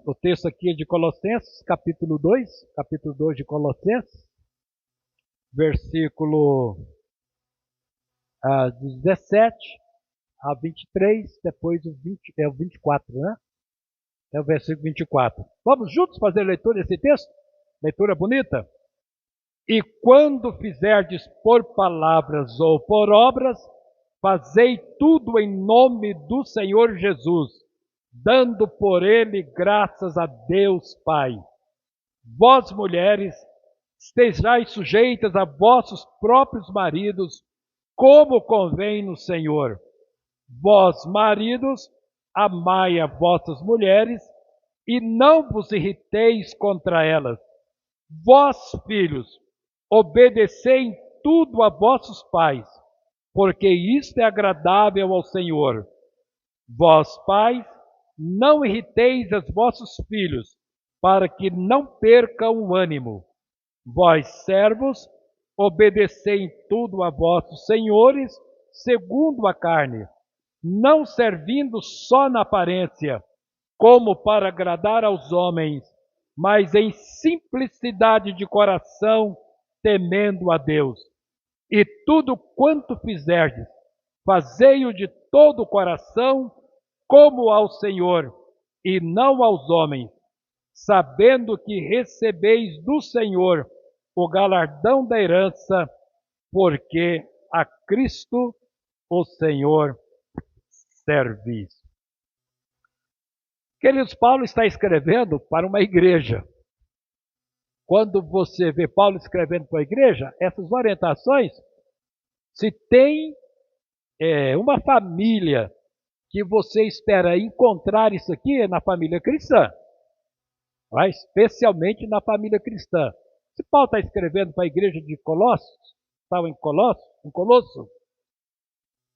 O texto aqui é de Colossenses, capítulo 2 de Colossenses, versículo 17 a 23, depois o 20, é o 24, né? É o versículo 24. Vamos juntos fazer a leitura desse texto? Leitura bonita? E quando fizerdes por palavras ou por obras, fazei tudo em nome do Senhor Jesus, dando por ele graças a Deus Pai. Vós, mulheres, estejais sujeitas a vossos próprios maridos, como convém no Senhor. Vós, maridos, amai a vossas mulheres e não vos irriteis contra elas. Vós, filhos, obedecei em tudo a vossos pais, porque isto é agradável ao Senhor. Vós, pais, não irriteis os vossos filhos, para que não percam o ânimo. Vós, servos, obedecei em tudo a vossos senhores, segundo a carne, não servindo só na aparência, como para agradar aos homens, mas em simplicidade de coração, temendo a Deus. E tudo quanto fizerdes, fazei-o de todo o coração, como ao Senhor, e não aos homens, sabendo que recebeis do Senhor o galardão da herança, porque a Cristo, o Senhor, servis. Queridos, Paulo está escrevendo para uma igreja. Quando você vê Paulo escrevendo para a igreja, essas orientações, se tem uma família que você espera encontrar isso aqui, é na família cristã. Especialmente na família cristã. Se Paulo está escrevendo para a igreja de Colossos, estava em Colosso,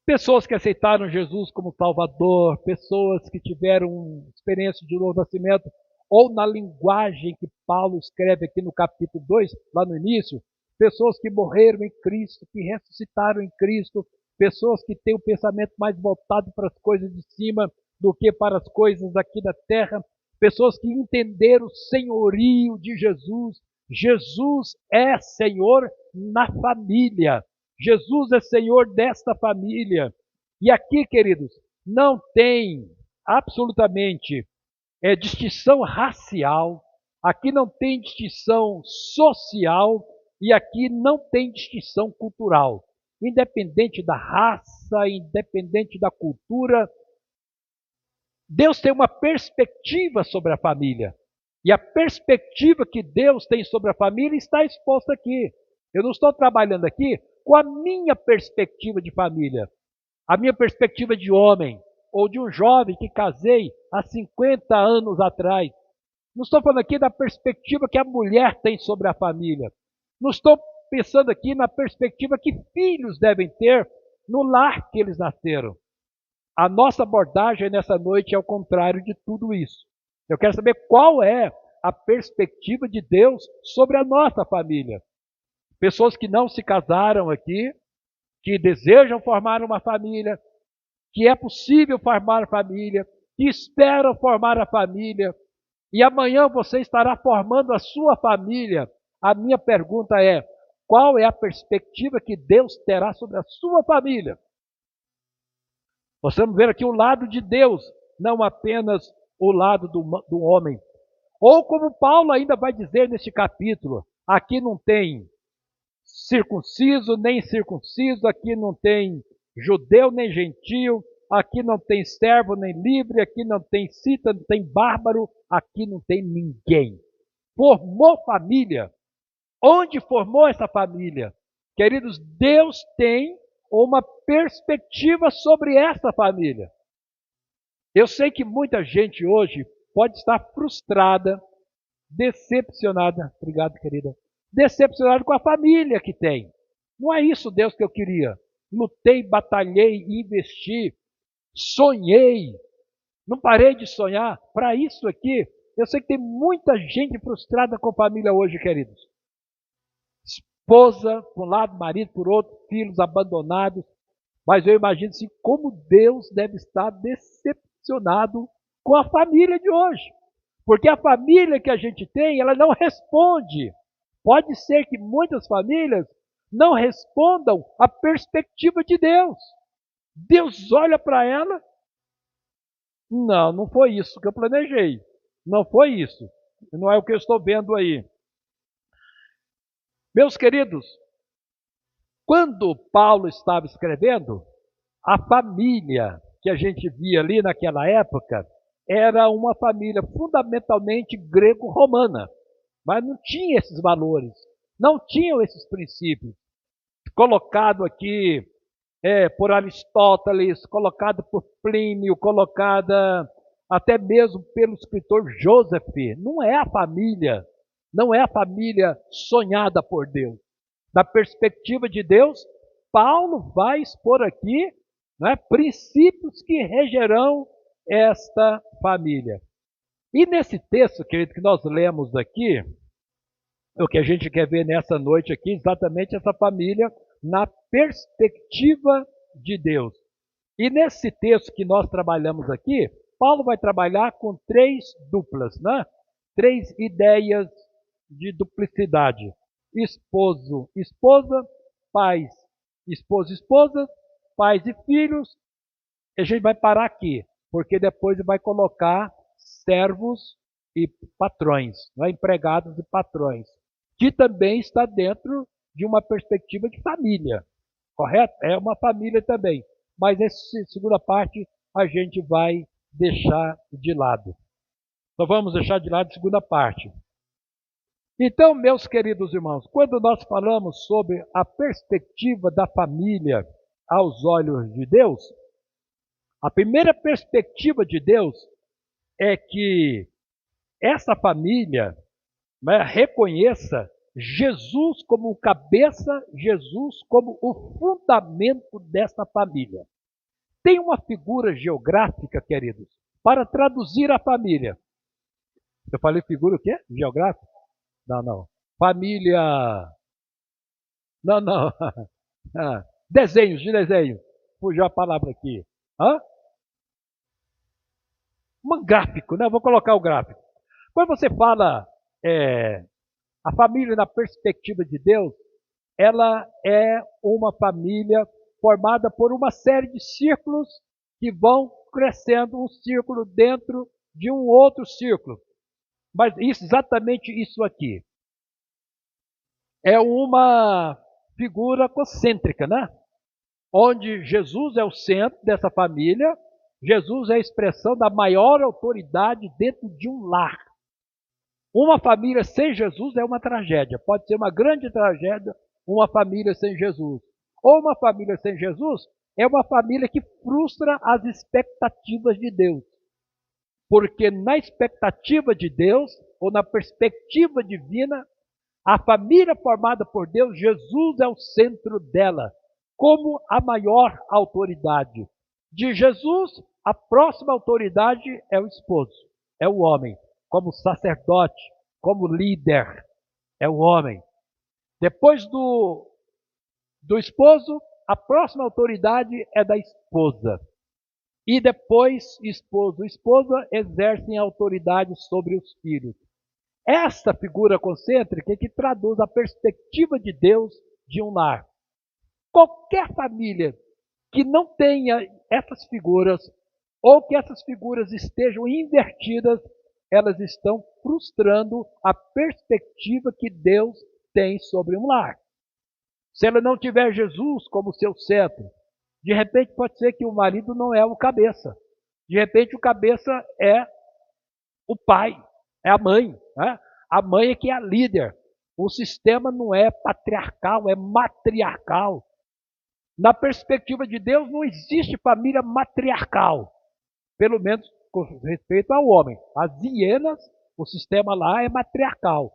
pessoas que aceitaram Jesus como Salvador, pessoas que tiveram experiência de novo nascimento, ou na linguagem que Paulo escreve aqui no capítulo 2, lá no início, pessoas que morreram em Cristo, que ressuscitaram em Cristo, pessoas que têm o pensamento mais voltado para as coisas de cima do que para as coisas aqui da terra, pessoas que entenderam o senhorio de Jesus. Jesus é Senhor na família. Jesus é Senhor desta família. E aqui, queridos, não tem absolutamente distinção racial, aqui não tem distinção social e aqui não tem distinção cultural. Independente da raça, independente da cultura, Deus tem uma perspectiva sobre a família. E a perspectiva que Deus tem sobre a família está exposta aqui. Eu não estou trabalhando aqui com a minha perspectiva de família, a minha perspectiva de homem, ou de um jovem que casei há 50 anos atrás. Não estou falando aqui da perspectiva que a mulher tem sobre a família. Não estou pensando aqui na perspectiva que filhos devem ter no lar que eles nasceram. A nossa abordagem nessa noite é o contrário de tudo isso. Eu quero saber qual é a perspectiva de Deus sobre a nossa família. Pessoas que não se casaram aqui, que desejam formar uma família, que é possível formar família, que esperam formar a família, e amanhã você estará formando a sua família. A minha pergunta é: qual é a perspectiva que Deus terá sobre a sua família? Nós vamos ver aqui o lado de Deus, não apenas o lado do homem. Ou como Paulo ainda vai dizer neste capítulo, aqui não tem circunciso nem incircunciso, aqui não tem judeu nem gentio, aqui não tem servo nem livre, aqui não tem cita, não tem bárbaro, aqui não tem ninguém. Formou família. Onde formou essa família? Queridos, Deus tem uma perspectiva sobre essa família. Eu sei que muita gente hoje pode estar frustrada, decepcionada, obrigado, querida, decepcionada com a família que tem. Não é isso, Deus, que eu queria. Lutei, batalhei, investi, sonhei, não parei de sonhar para isso aqui. Eu sei que tem muita gente frustrada com a família hoje, queridos. Esposa por um lado, marido por outro, filhos abandonados. Mas eu imagino assim, como Deus deve estar decepcionado com a família de hoje. Porque a família que a gente tem, ela não responde. Pode ser que muitas famílias não respondam à perspectiva de Deus. Deus olha para ela, não, não foi isso que eu planejei. Não foi isso. Não é o que eu estou vendo aí. Meus queridos, quando Paulo estava escrevendo, a família que a gente via ali naquela época era uma família fundamentalmente grego-romana, mas não tinha esses valores, não tinham esses princípios. Colocado aqui por Aristóteles, colocado por Plínio, colocada até mesmo pelo escritor Joseph, não é a família, não é a família sonhada por Deus. Da perspectiva de Deus, Paulo vai expor aqui, né, princípios que regerão esta família. E nesse texto, querido, que nós lemos aqui, o que a gente quer ver nessa noite aqui, exatamente essa família na perspectiva de Deus. E nesse texto que nós trabalhamos aqui, Paulo vai trabalhar com três duplas, né? Três ideias de duplicidade: esposo, esposa, pais, esposo, esposa, pais e filhos. A gente vai parar aqui, porque depois vai colocar servos e patrões, né? Empregados e patrões, que também está dentro de uma perspectiva de família, correto? É uma família também, mas essa segunda parte a gente vai deixar de lado. Então vamos deixar de lado a segunda parte. Então, meus queridos irmãos, quando nós falamos sobre a perspectiva da família aos olhos de Deus, a primeira perspectiva de Deus é que essa família, né, reconheça Jesus como o cabeça, Jesus como o fundamento dessa família. Tem uma figura geográfica, queridos, para traduzir a família. Eu falei figura o quê? Geográfica? Não, não. Família. Não, não. Desenhos, de desenho. Fugiu a palavra aqui. Hã? Um gráfico, né? Vou colocar o gráfico. Quando você fala a família na perspectiva de Deus, ela é uma família formada por uma série de círculos que vão crescendo um círculo dentro de um outro círculo. Mas exatamente isso aqui é uma figura concêntrica, né? Onde Jesus é o centro dessa família, Jesus é a expressão da maior autoridade dentro de um lar. Uma família sem Jesus é uma tragédia. Pode ser uma grande tragédia, uma família sem Jesus. Ou uma família sem Jesus é uma família que frustra as expectativas de Deus. Porque na expectativa de Deus, ou na perspectiva divina, a família formada por Deus, Jesus é o centro dela, como a maior autoridade. De Jesus, a próxima autoridade é o esposo, é o homem. Como sacerdote, como líder, é o homem. Depois do esposo, a próxima autoridade é da esposa. E depois, esposo e esposa exercem autoridade sobre os filhos. Esta figura concêntrica é que traduz a perspectiva de Deus de um lar. Qualquer família que não tenha essas figuras, ou que essas figuras estejam invertidas, elas estão frustrando a perspectiva que Deus tem sobre um lar. Se ela não tiver Jesus como seu centro, de repente pode ser que o marido não é o cabeça. De repente o cabeça é o pai, é a mãe. Né? A mãe é que é a líder. O sistema não é patriarcal, é matriarcal. Na perspectiva de Deus não existe família matriarcal. Pelo menos com respeito ao homem. As hienas, o sistema lá é matriarcal.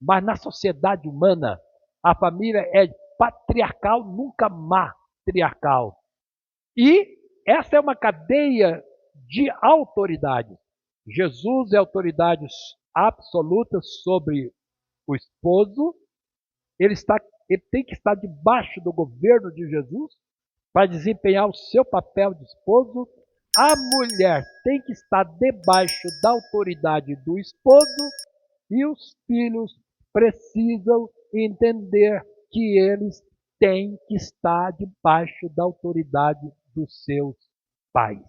Mas na sociedade humana, a família é patriarcal, nunca matriarcal. E essa é uma cadeia de autoridade. Jesus é autoridade absoluta sobre o esposo. Ele tem que estar debaixo do governo de Jesus para desempenhar o seu papel de esposo. a mulher tem que estar debaixo da autoridade do esposo e os filhos precisam entender que eles têm que estar debaixo da autoridade dos seus pais.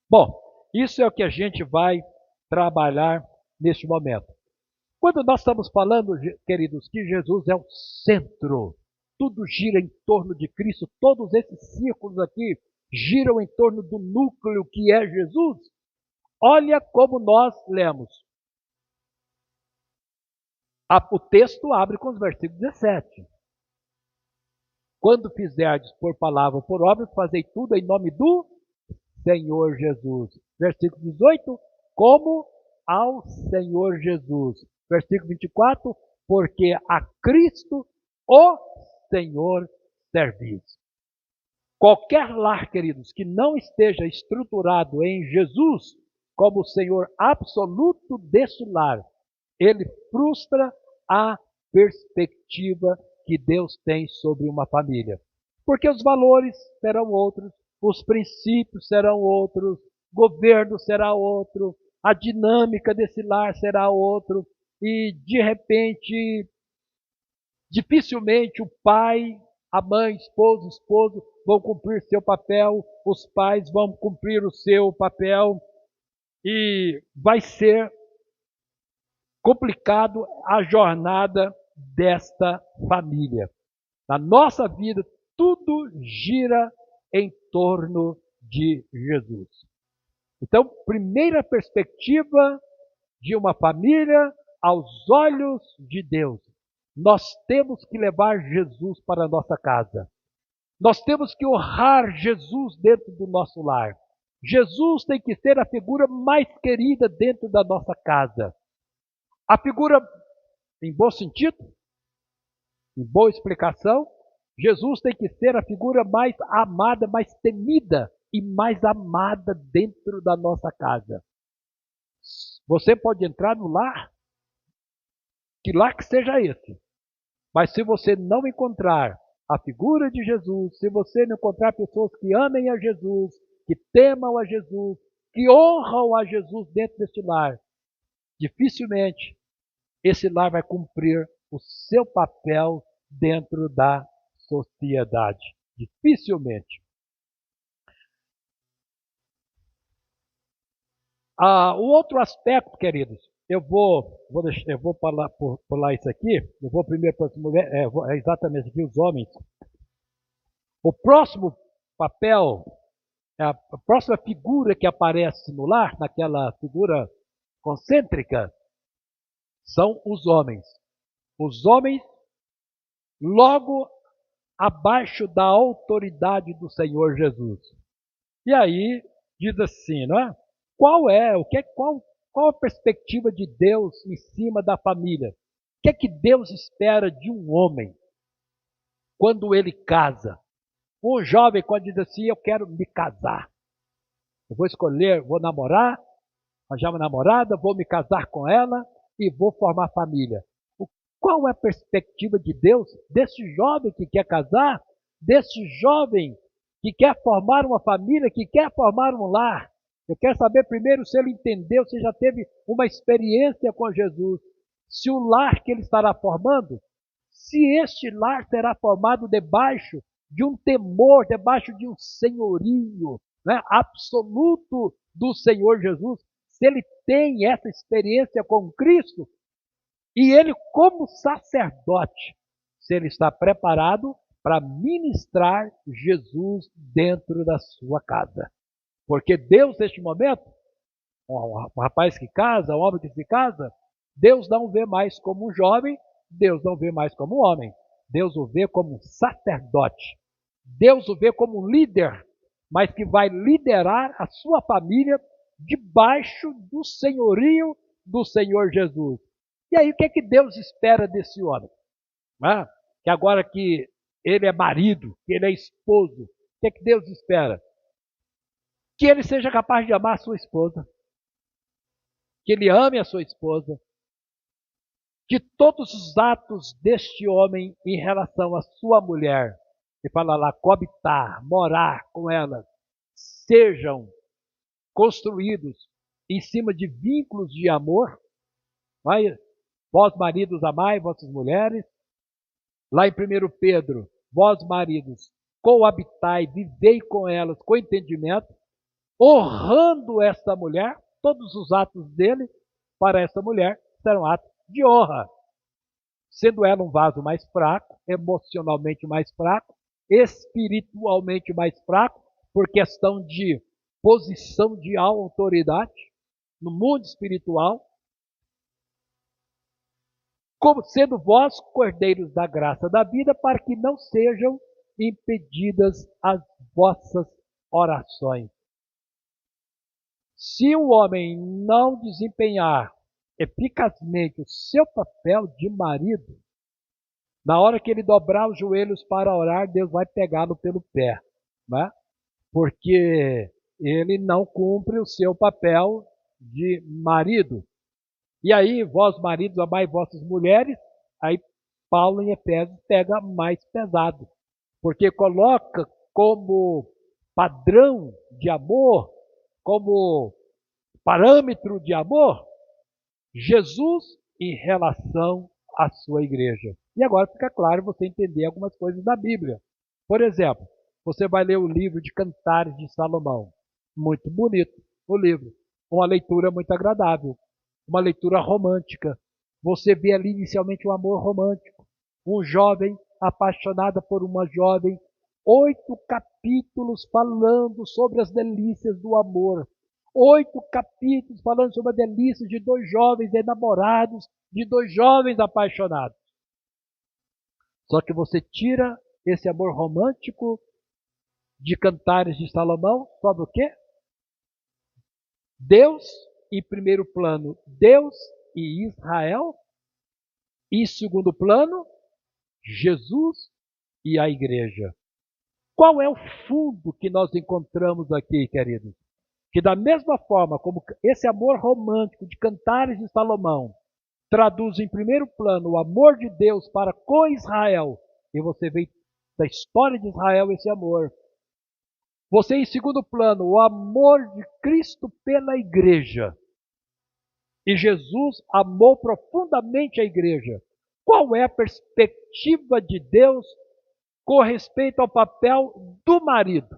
Bom, isso é o que a gente vai trabalhar neste momento. Quando nós estamos falando, queridos, que Jesus é o centro, tudo gira em torno de Cristo, todos esses círculos aqui giram em torno do núcleo que é Jesus. Olha como nós lemos. O texto abre com os versículos 17. Quando fizerdes por palavra ou por obra, fazei tudo em nome do Senhor Jesus. Versículo 18, como ao Senhor Jesus. Versículo 24, porque a Cristo o Senhor servis. Qualquer lar, queridos, que não esteja estruturado em Jesus como o Senhor absoluto desse lar, ele frustra a perspectiva que Deus tem sobre uma família. Porque os valores serão outros, os princípios serão outros, o governo será outro, a dinâmica desse lar será outro, e de repente, dificilmente o pai, a mãe, esposo vão cumprir seu papel, os pais vão cumprir o seu papel, e vai ser complicado a jornada desta família. Na nossa vida, tudo gira em torno de Jesus. Então, primeira perspectiva de uma família aos olhos de Deus. Nós temos que levar Jesus para a nossa casa. Nós temos que honrar Jesus dentro do nosso lar. Jesus tem que ser a figura mais querida dentro da nossa casa. A figura, em bom sentido, em boa explicação, Jesus tem que ser a figura mais amada, mais temida e mais amada dentro da nossa casa. Você pode entrar no lar, que lar que seja esse, mas se você não encontrar a figura de Jesus, se você não encontrar pessoas que amem a Jesus, que temam a Jesus, que honram a Jesus dentro deste lar, dificilmente esse lar vai cumprir o seu papel dentro da sociedade. Dificilmente. O outro aspecto, queridos, eu vou pular isso aqui. Eu vou primeiro para as mulheres, exatamente aqui os homens. O próximo papel, a próxima figura que aparece no lar, naquela figura concêntrica, são os homens. Os homens logo abaixo da autoridade do Senhor Jesus. E aí diz assim, não é? Qual a perspectiva de Deus em cima da família? O que é que Deus espera de um homem quando ele casa? Um jovem quando diz assim, eu quero me casar. Eu vou escolher, vou namorar, arranjar uma namorada, vou me casar com ela e vou formar família. Qual é a perspectiva de Deus desse jovem que quer casar, desse jovem que quer formar uma família, que quer formar um lar? Eu quero saber primeiro se ele entendeu, se já teve uma experiência com Jesus, se o lar que ele estará formando, se este lar será formado debaixo de um temor, debaixo de um senhorio, né, absoluto do Senhor Jesus, se ele tem essa experiência com Cristo, e ele como sacerdote, se ele está preparado para ministrar Jesus dentro da sua casa. Porque Deus, neste momento, um rapaz que casa, um homem que se casa, Deus não vê mais como um jovem, Deus não vê mais como um homem. Deus o vê como um sacerdote. Deus o vê como um líder, mas que vai liderar a sua família debaixo do senhorio do Senhor Jesus. E aí, o que é que Deus espera desse homem? Que agora que ele é marido, que ele é esposo, o que é que Deus espera? Que ele seja capaz de amar a sua esposa, que ele ame a sua esposa, que todos os atos deste homem em relação à sua mulher, que fala lá, coabitar, morar com ela, sejam construídos em cima de vínculos de amor. Vai, vós maridos amai vossas mulheres. Lá em 1 Pedro, vós maridos coabitai, vivei com elas com entendimento, honrando esta mulher. Todos os atos dele para esta mulher serão atos de honra, sendo ela um vaso mais fraco, emocionalmente mais fraco, espiritualmente mais fraco, por questão de posição de autoridade no mundo espiritual, como sendo vós cordeiros da graça da vida, para que não sejam impedidas as vossas orações. Se o homem não desempenhar eficazmente o seu papel de marido, na hora que ele dobrar os joelhos para orar, Deus vai pegá-lo pelo pé, né? Porque ele não cumpre o seu papel de marido. E aí, vós maridos, amai vossas mulheres, aí Paulo em Efésios pega mais pesado, porque coloca como padrão de amor, como parâmetro de amor, Jesus em relação à sua igreja. E agora fica claro você entender algumas coisas da Bíblia. Por exemplo, você vai ler o livro de Cantares de Salomão. Muito bonito o livro. Uma leitura muito agradável. Uma leitura romântica. Você vê ali inicialmente um amor romântico. Um jovem apaixonado por uma jovem. 8 capítulos falando sobre as delícias do amor. 8 capítulos falando sobre a delícia de 2 jovens enamorados, de 2 jovens apaixonados. Só que você tira esse amor romântico de Cantares de Salomão sobre o quê? Deus em primeiro plano, Deus e Israel. E em segundo plano, Jesus e a igreja. Qual é o fundo que nós encontramos aqui, queridos? Que da mesma forma como esse amor romântico de Cantares de Salomão traduz em primeiro plano o amor de Deus para com Israel, e você vê da história de Israel esse amor. Você em segundo plano, o amor de Cristo pela igreja. E Jesus amou profundamente a igreja. Qual é a perspectiva de Deus com respeito ao papel do marido?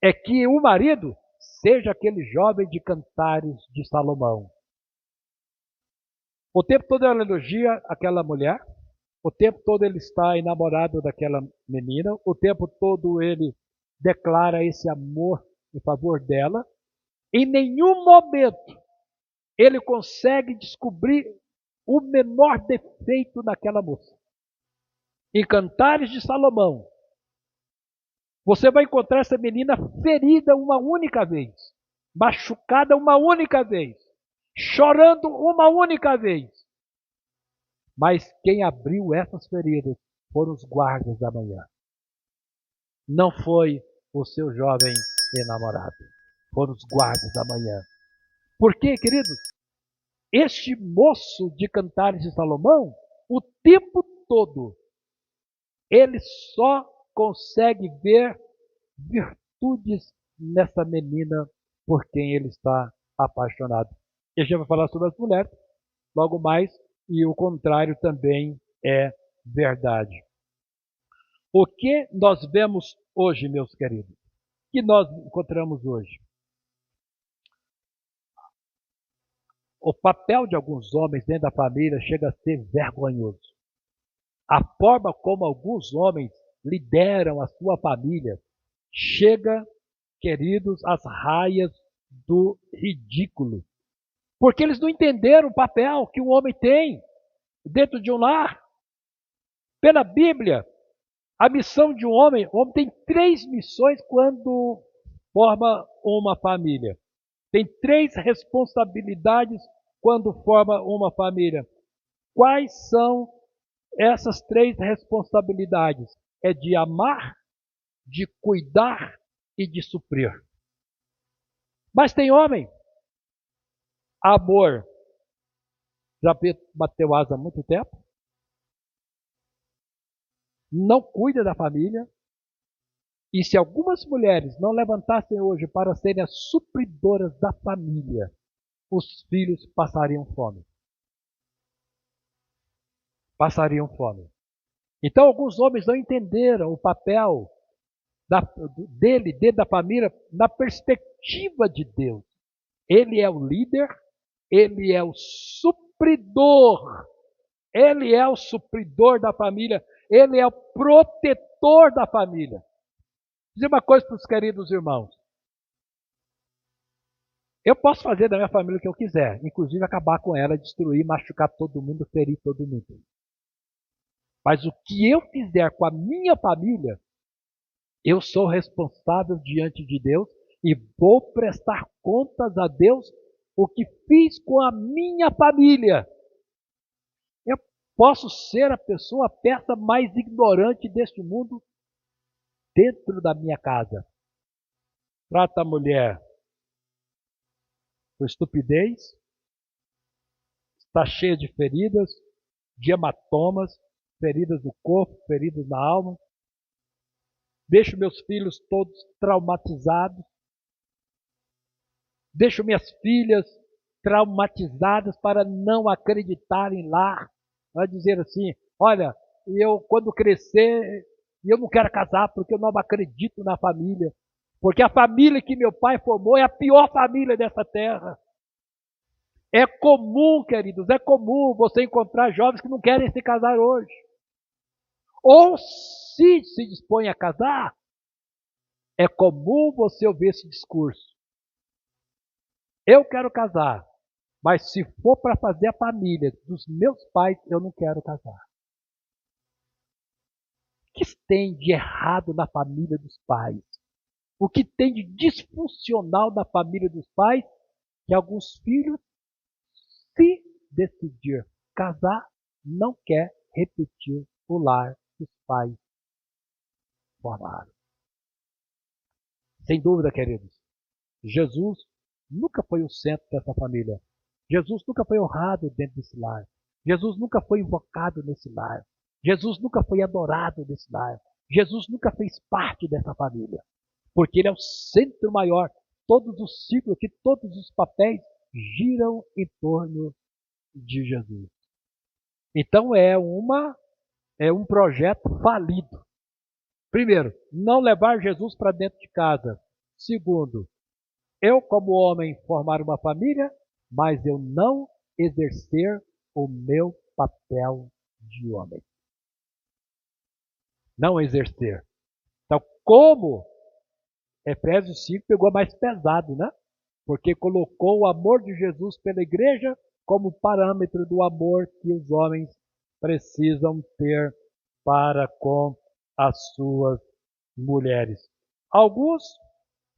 É que o marido seja aquele jovem de Cantares de Salomão. O tempo todo ela elogia aquela mulher, o tempo todo ele está enamorado daquela menina, o tempo todo ele declara esse amor em favor dela. Em nenhum momento ele consegue descobrir o menor defeito naquela moça. Em Cantares de Salomão, você vai encontrar essa menina ferida uma única vez, machucada uma única vez, chorando uma única vez. Mas quem abriu essas feridas foram os guardas da manhã. Não foi o seu jovem enamorado, foram os guardas da manhã. Por quê, queridos? Este moço de Cantares de Salomão, o tempo todo, ele só consegue ver virtudes nessa menina por quem ele está apaixonado. E a gente vai falar sobre as mulheres logo mais, e o contrário também é verdade. O que nós vemos hoje, meus queridos? O que nós encontramos hoje? O papel de alguns homens dentro da família chega a ser vergonhoso. A forma como alguns homens lideram a sua família chega, queridos, às raias do ridículo. Porque eles não entenderam o papel que o homem tem dentro de um lar. Pela Bíblia, a missão de um homem, o homem tem 3 missões quando forma uma família. Tem 3 responsabilidades quando forma uma família. Quais são essas 3 responsabilidades? É de amar, de cuidar e de suprir. Mas tem homem, amor, já bateu asa há muito tempo, não cuida da família E se algumas mulheres não levantassem hoje para serem as supridoras da família, os filhos passariam fome. Passariam fome. Então, alguns homens não entenderam o papel dele, dentro da família, na perspectiva de Deus. Ele é o líder, ele é o supridor. Ele é o supridor da família, ele é o protetor da família. Vou dizer uma coisa para os queridos irmãos. Eu posso fazer da minha família o que eu quiser, inclusive acabar com ela, destruir, machucar todo mundo, ferir todo mundo. Mas o que eu fizer com a minha família, eu sou responsável diante de Deus e vou prestar contas a Deus o que fiz com a minha família. Eu posso ser a pessoa, a peça mais ignorante deste mundo dentro da minha casa. Trata a mulher com estupidez, está cheia de feridas, de hematomas, feridas no corpo, feridas na alma. Deixo meus filhos todos traumatizados. Deixo minhas filhas traumatizadas para não acreditarem lá. Vai dizer assim, olha, eu quando crescer, eu não quero casar porque eu não acredito na família. Porque a família que meu pai formou é a pior família dessa terra. É comum, queridos, é comum você encontrar jovens que não querem se casar hoje. Ou se dispõe a casar, é comum você ouvir esse discurso. Eu quero casar, mas se for para fazer a família dos meus pais, eu não quero casar. O que tem de errado na família dos pais? O que tem de disfuncional na família dos pais? Que alguns filhos, se decidir casar, não quer repetir o lar que os pais formaram. Sem dúvida, queridos, Jesus nunca foi o centro dessa família. Jesus nunca foi honrado dentro desse lar. Jesus nunca foi invocado nesse lar. Jesus nunca foi adorado nesse lar. Jesus nunca fez parte dessa família. Porque ele é o centro maior. Todos os ciclos aqui, todos os papéis giram em torno de Jesus. Então é um projeto falido. Primeiro, não levar Jesus para dentro de casa. Segundo, eu como homem formar uma família, mas eu não exercer o meu papel de homem. Não exercer. Então, como Efésios 5 pegou mais pesado, né? Porque colocou o amor de Jesus pela igreja como parâmetro do amor que os homens precisam ter para com as suas mulheres. Alguns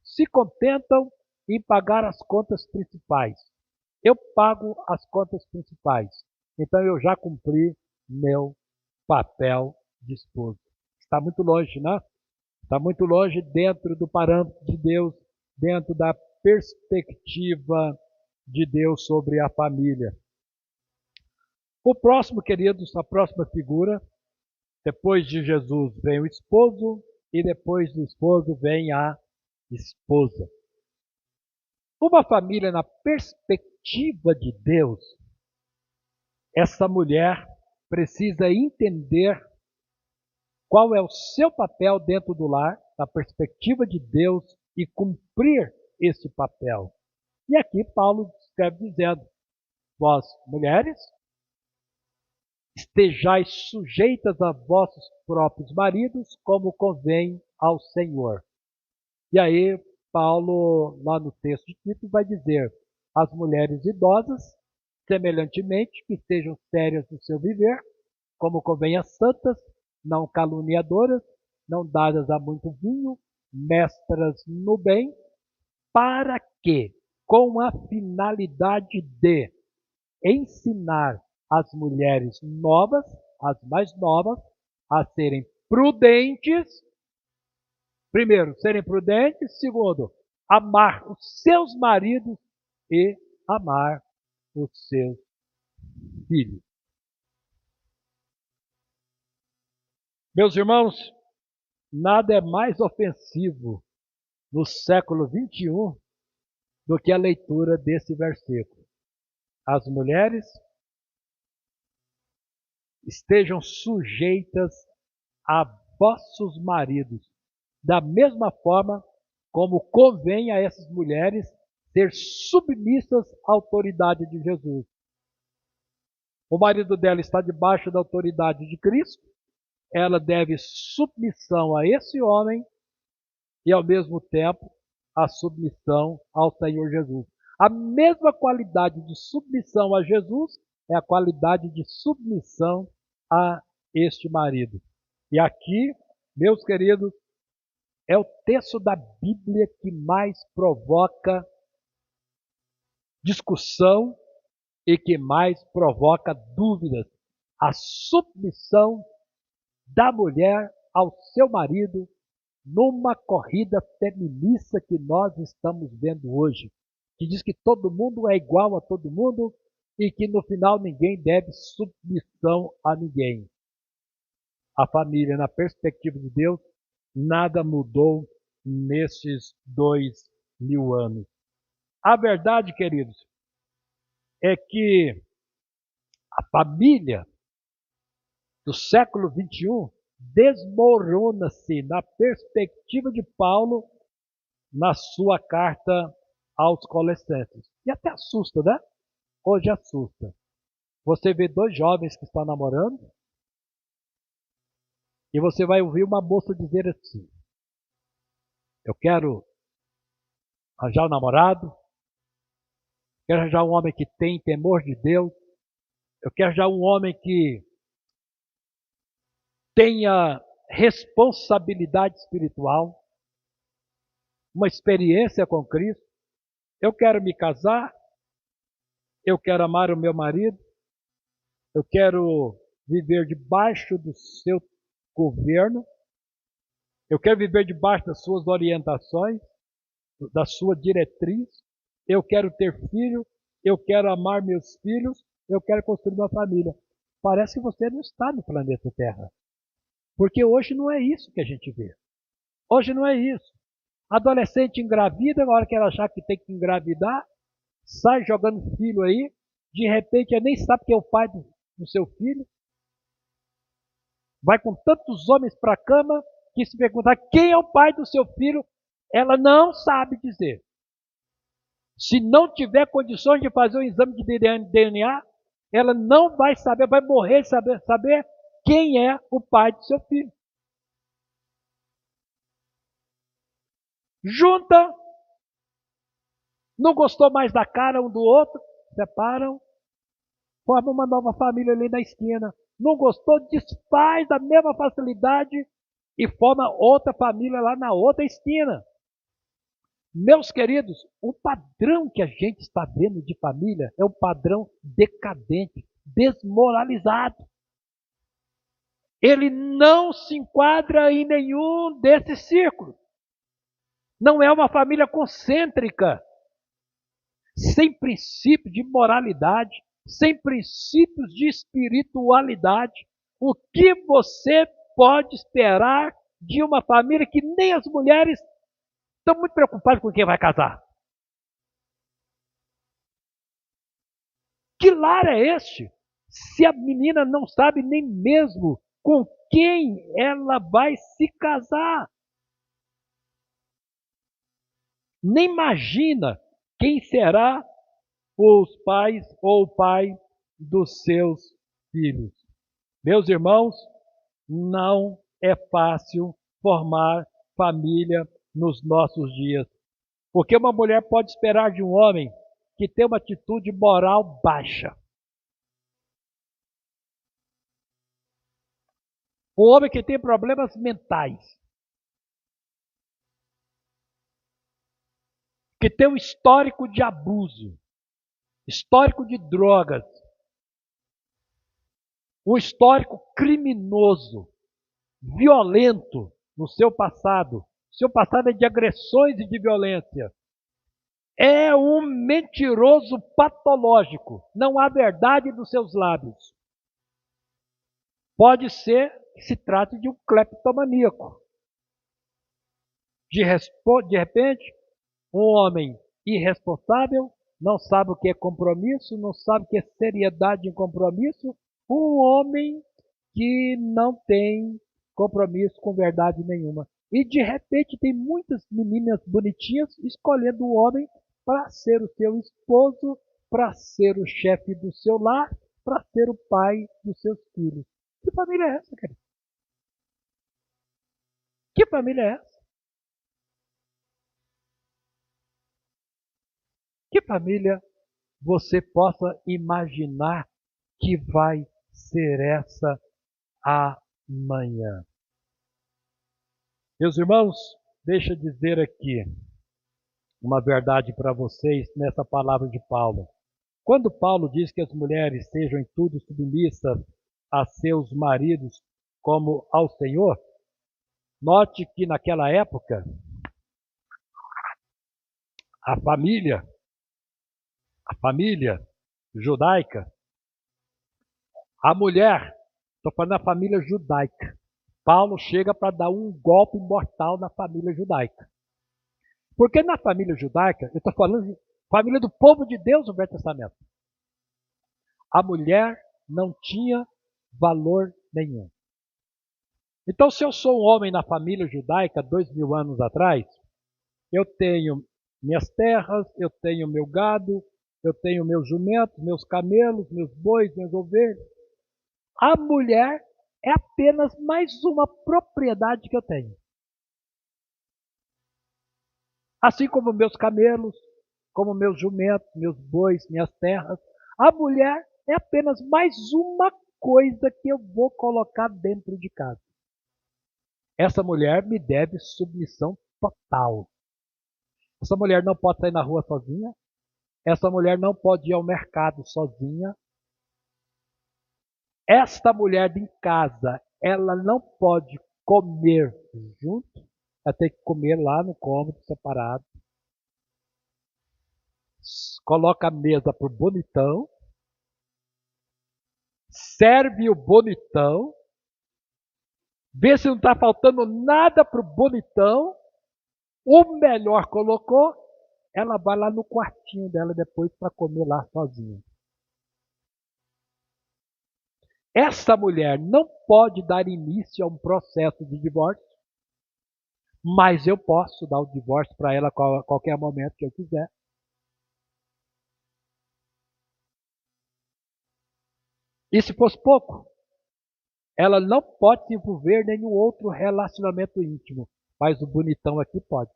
se contentam em pagar as contas principais. Eu pago as contas principais. Então eu já cumpri meu papel de esposo. Está muito longe, né? Está muito longe dentro do parâmetro de Deus, dentro da perspectiva de Deus sobre a família. O próximo, queridos, a próxima figura, depois de Jesus vem o esposo e depois do esposo vem a esposa. Uma família na perspectiva de Deus, essa mulher precisa entender qual é o seu papel dentro do lar, na perspectiva de Deus, e cumprir esse papel. E aqui Paulo escreve dizendo, vós, mulheres, estejais sujeitas a vossos próprios maridos, como convém ao Senhor. E aí, Paulo, lá no texto de Tito, vai dizer, as mulheres idosas, semelhantemente, que estejam sérias no seu viver, como convém às santas, não caluniadoras, não dadas a muito vinho, mestras no bem, para que, com a finalidade de ensinar as mulheres novas, as mais novas, a serem prudentes. Primeiro, serem prudentes. Segundo, amar os seus maridos e amar os seus filhos. Meus irmãos, Nada é mais ofensivo no século XXI do que a leitura desse versículo. As mulheres estejam sujeitas a vossos maridos, da mesma forma como convém a essas mulheres ser submissas à autoridade de Jesus. O marido dela está debaixo da autoridade de Cristo, ela deve submissão a esse homem e, ao mesmo tempo, a submissão ao Senhor Jesus. A mesma qualidade de submissão a Jesus é a qualidade de submissão a este marido. E aqui, meus queridos, é o texto da Bíblia que mais provoca discussão e que mais provoca dúvidas. A submissão da mulher ao seu marido numa corrida feminista que nós estamos vendo hoje, que diz que todo mundo é igual a todo mundo e que no final ninguém deve submissão a ninguém. A família, na perspectiva de Deus, nada mudou nesses 2000 anos. A verdade, queridos, é que a família do século XXI desmorona-se na perspectiva de Paulo na sua carta aos Colossenses. E até assusta, né? Hoje assusta. Você vê dois jovens que estão namorando e você vai ouvir uma moça dizer assim: eu quero arranjar um namorado, quero arranjar um homem que tem temor de Deus, eu quero arranjar um homem que tenha responsabilidade espiritual, uma experiência com Cristo. Eu quero me casar, eu quero amar o meu marido, eu quero viver debaixo do seu governo, eu quero viver debaixo das suas orientações, da sua diretriz, eu quero ter filho, eu quero amar meus filhos, eu quero construir uma família. Parece que você não está no planeta Terra. Porque hoje não é isso que a gente vê. Hoje não é isso. Adolescente engravida, na hora que ela achar que tem que engravidar, sai jogando filho aí, de repente ela nem sabe quem é o pai do seu filho. Vai com tantos homens para a cama que se perguntar quem é o pai do seu filho, ela não sabe dizer. Se não tiver condições de fazer um exame de DNA, ela não vai saber, vai morrer de saber quem é o pai do seu filho. Junta, não gostou mais da cara um do outro, separam, formam uma nova família ali na esquina. Não gostou, desfaz da mesma facilidade e forma outra família lá na outra esquina. Meus queridos, o padrão que a gente está vendo de família é um padrão decadente, desmoralizado. Ele não se enquadra em nenhum desses círculos. Não é uma família concêntrica, sem princípio de moralidade, sem princípios de espiritualidade. O que você pode esperar de uma família que nem as mulheres estão muito preocupadas com quem vai casar? Que lar é este? Se a menina não sabe nem mesmo com quem ela vai se casar. Nem imagina quem será os pais ou o pai dos seus filhos. Meus irmãos, não é fácil formar família nos nossos dias. Porque uma mulher pode esperar de um homem que tem uma atitude moral baixa. Um homem que tem problemas mentais. Que tem um histórico de abuso. Histórico de drogas. Um histórico criminoso. Violento no seu passado. Seu passado é de agressões e de violência. É um mentiroso patológico. Não há verdade nos seus lábios. Pode ser que se trate de um cleptomaníaco. De repente, um homem irresponsável, não sabe o que é compromisso, não sabe o que é seriedade em compromisso, um homem que não tem compromisso com verdade nenhuma. E de repente tem muitas meninas bonitinhas escolhendo o homem para ser o seu esposo, para ser o chefe do seu lar, para ser o pai dos seus filhos. Que família é essa, querido? Que família é essa? Que família você possa imaginar que vai ser essa amanhã? Meus irmãos, deixa eu dizer aqui uma verdade para vocês nessa palavra de Paulo. Quando Paulo diz que as mulheres sejam em tudo submissas a seus maridos como ao Senhor, note que naquela época a família judaica, a mulher, estou falando da família judaica, Paulo chega para dar um golpe mortal na família judaica. Porque na família judaica, eu estou falando de família do povo de Deus no Velho Testamento, a mulher não tinha valor nenhum. Então, se eu sou um homem na família judaica 2000 anos atrás, eu tenho minhas terras, eu tenho meu gado, eu tenho meus jumentos, meus camelos, meus bois, minhas ovelhas. A mulher é apenas mais uma propriedade que eu tenho. Assim como meus camelos, como meus jumentos, meus bois, minhas terras, a mulher é apenas mais uma coisa que eu vou colocar dentro de casa. Essa mulher me deve submissão total. Essa mulher não pode sair na rua sozinha. Essa mulher não pode ir ao mercado sozinha. Esta mulher em casa, ela não pode comer junto. Ela tem que comer lá no cômodo separado. Coloca a mesa para o bonitão. Serve o bonitão. Vê se não está faltando nada para o bonitão. O melhor colocou. Ela vai lá no quartinho dela depois para comer lá sozinha. Essa mulher não pode dar início a um processo de divórcio, mas eu posso dar o divórcio para ela a qualquer momento que eu quiser. E se fosse pouco, ela não pode se envolver em nenhum outro relacionamento íntimo, mas o bonitão aqui pode.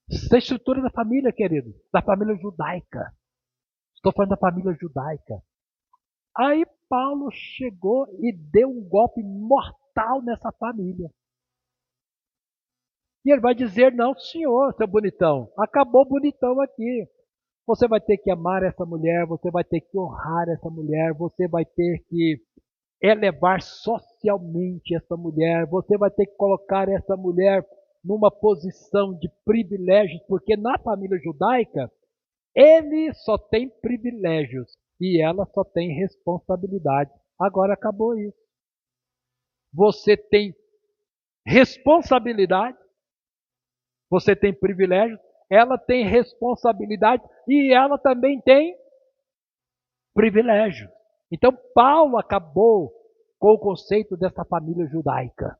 Isso é a estrutura da família, querido, da família judaica. Estou falando da família judaica. Aí Paulo chegou e deu um golpe mortal nessa família. E ele vai dizer, não senhor, seu bonitão, acabou o bonitão aqui. Você vai ter que amar essa mulher, você vai ter que honrar essa mulher, você vai ter que elevar socialmente essa mulher, você vai ter que colocar essa mulher numa posição de privilégios, porque na família judaica, ele só tem privilégios e ela só tem responsabilidade. Agora acabou isso. Você tem responsabilidade, você tem privilégios, ela tem responsabilidade e ela também tem privilégio. Então Paulo acabou com o conceito dessa família judaica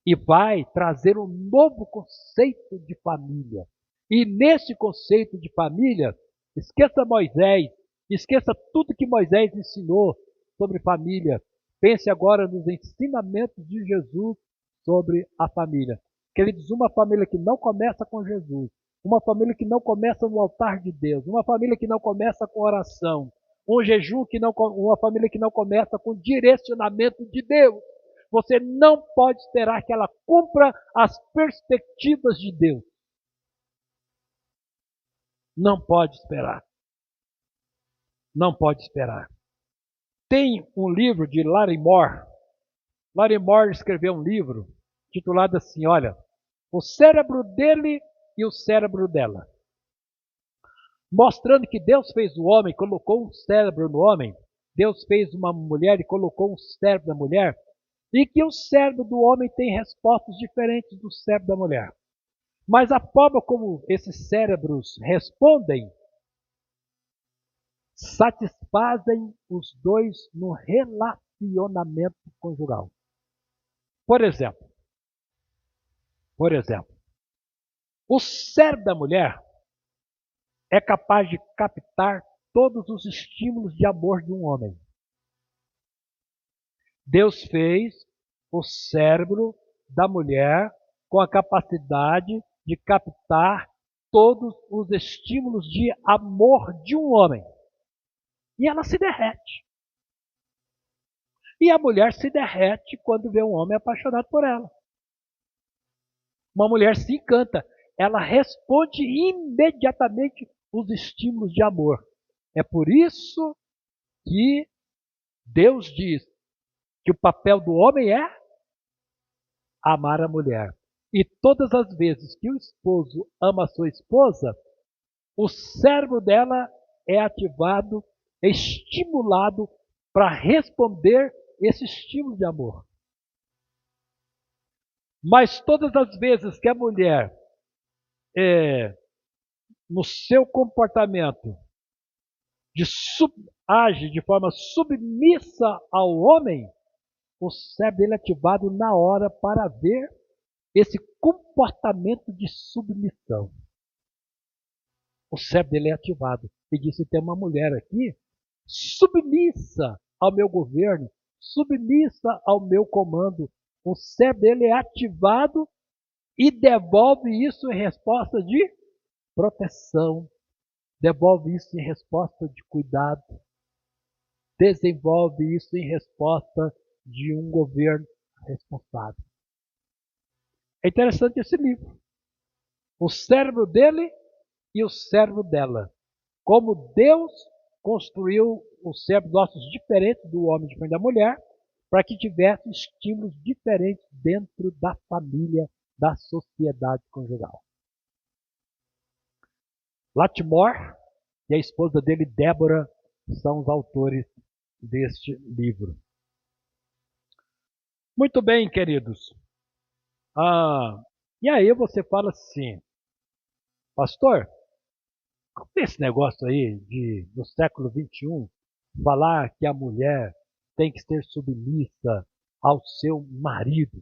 e vai trazer um novo conceito de família. E nesse conceito de família, esqueça Moisés, esqueça tudo que Moisés ensinou sobre família. Pense agora nos ensinamentos de Jesus sobre a família. Queridos, uma família que não começa com Jesus, uma família que não começa no altar de Deus, uma família que não começa com oração, um jejum que não, uma família que não começa com direcionamento de Deus. Você não pode esperar que ela cumpra as perspectivas de Deus. Não pode esperar. Não pode esperar. Tem um livro de Larry Moore. Larry Moore escreveu um livro titulado assim, olha, o cérebro dele e o cérebro dela. Mostrando que Deus fez o homem, colocou um cérebro no homem. Deus fez uma mulher e colocou um cérebro na mulher. e que o cérebro do homem tem respostas diferentes do cérebro da mulher. Mas a forma como esses cérebros respondem satisfazem os dois no relacionamento conjugal. Por exemplo, o cérebro da mulher é capaz de captar todos os estímulos de amor de um homem. Deus fez o cérebro da mulher com a capacidade de captar todos os estímulos de amor de um homem. E ela se derrete. E a mulher se derrete quando vê um homem apaixonado por ela. Uma mulher se encanta. Ela responde imediatamente os estímulos de amor. É por isso que Deus diz que o papel do homem é amar a mulher. E todas as vezes que o esposo ama a sua esposa, o cérebro dela é ativado, é estimulado para responder esse estímulo de amor. Mas todas as vezes que a mulher, no seu comportamento, age de forma submissa ao homem, o cérebro dele é ativado na hora para ver esse comportamento de submissão. O cérebro dele é ativado. E disse, tem uma mulher aqui submissa ao meu governo, submissa ao meu comando. O cérebro dele é ativado e devolve isso em resposta de proteção, devolve isso em resposta de cuidado, desenvolve isso em resposta de um governo responsável. É interessante esse livro. O cérebro dele e o cérebro dela. Como Deus construiu os cérebros nossos diferentes do homem e da mulher, para que tivesse estímulos diferentes dentro da família, da sociedade conjugal. Lattimore e a esposa dele, Débora, são os autores deste livro. Muito bem, queridos. E aí você fala assim, pastor, como é esse negócio aí no século XXI, falar que a mulher tem que ser submissa ao seu marido?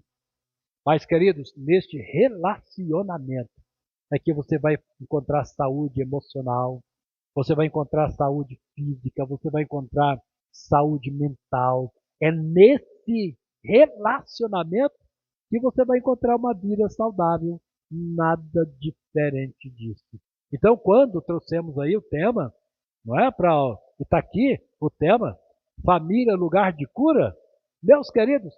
Mas, queridos, neste relacionamento é que você vai encontrar saúde emocional, você vai encontrar saúde física, você vai encontrar saúde mental. É nesse relacionamento que você vai encontrar uma vida saudável, nada diferente disso. Então, quando trouxemos aí o tema, não é? Está aqui o tema, família, lugar de cura, meus queridos,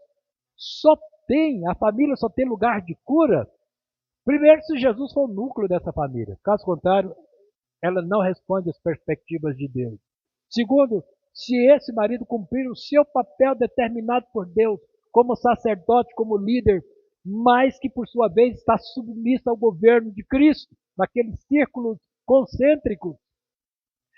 a família só tem lugar de cura, primeiro, se Jesus for o núcleo dessa família. Caso contrário, ela não responde às perspectivas de Deus. Segundo, se esse marido cumprir o seu papel determinado por Deus, como sacerdote, como líder, mas que por sua vez está submissa ao governo de Cristo, naqueles círculos concêntricos.